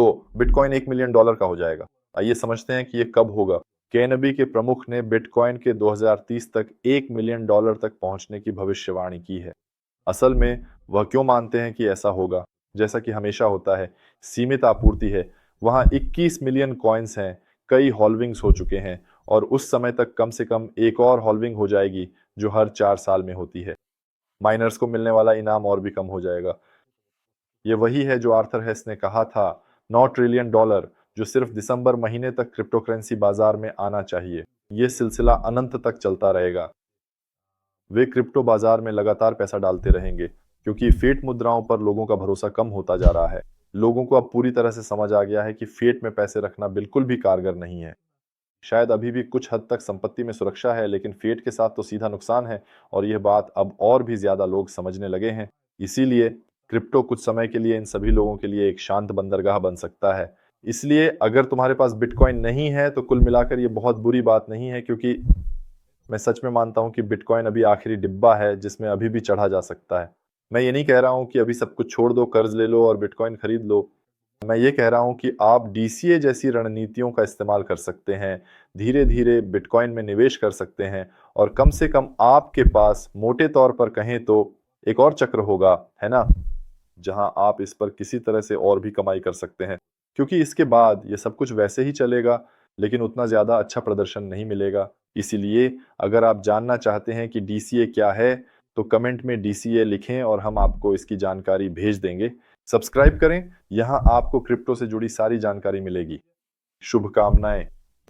तो bitcoin $1 million का हो जाएगा। आइए समझते हैं कि ये कब होगा। केनेबी के प्रमुख ने बिटकॉइन के 2030 तक $1 मिलियन तक पहुंचने की भविष्यवाणी की है। असल में वह क्यों मानते हैं कि ऐसा होगा? जैसा कि हमेशा होता है, सीमित आपूर्ति है। वहां 21 मिलियन कॉइन्स हैं, कई हॉल्विंग्स हो चुके हैं और उस समय तक कम से कम एक और हॉल्विंग हो जाएगी जो हर 4 साल में होती है। माइनर्स को मिलने वाला इनाम और भी कम हो जाएगा। ये वही है जो आर्थर हेस ने कहा था, $9 ट्रिलियन, जो सिर्फ दिसंबर महीने तक क्रिप्टोकरेंसी बाजार में आना चाहिए। ये सिलसिला अनंत तक चलता रहेगा। वे क्रिप्टो बाजार में लगातार पैसा डालते रहेंगे क्योंकि फिएट मुद्राओं पर लोगों का भरोसा कम होता जा रहा है। लोगों को अब पूरी तरह से समझ आ गया है कि फिएट में पैसे रखना बिल्कुल भी कारगर नहीं है। शायद अभी भी कुछ हद तक संपत्ति में सुरक्षा है, लेकिन फिएट के साथ तो सीधा नुकसान है और यह बात अब और भी ज्यादा लोग समझने लगे हैं। इसीलिए क्रिप्टो कुछ समय के लिए इन सभी लोगों के लिए एक शांत बंदरगाह बन सकता है। इसलिए अगर तुम्हारे पास बिटकॉइन नहीं है तो कुल मिलाकर ये बहुत बुरी बात नहीं है, क्योंकि मैं सच में मानता हूं कि बिटकॉइन अभी आखिरी डिब्बा है जिसमें अभी भी चढ़ा जा सकता है। मैं ये नहीं कह रहा हूं कि अभी सब कुछ छोड़ दो, कर्ज ले लो और बिटकॉइन खरीद लो। मैं ये कह रहा हूं कि आप डीसीए जैसी रणनीतियों का इस्तेमाल कर सकते हैं, धीरे धीरे बिटकॉइन में निवेश कर सकते हैं और कम से कम आपके पास मोटे तौर पर कहें तो एक और चक्र होगा, है ना, जहां आप इस पर किसी तरह से और भी कमाई कर सकते हैं। क्योंकि इसके बाद ये सब कुछ वैसे ही चलेगा, लेकिन उतना ज़्यादा अच्छा प्रदर्शन नहीं मिलेगा। इसीलिए अगर आप जानना चाहते हैं कि डीसीए क्या है, तो कमेंट में डीसीए लिखें और हम आपको इसकी जानकारी भेज देंगे। सब्सक्राइब करें, यहाँ आपको क्रिप्टो से जुड़ी सारी जानकारी मिलेगी। शुभकामनाएं।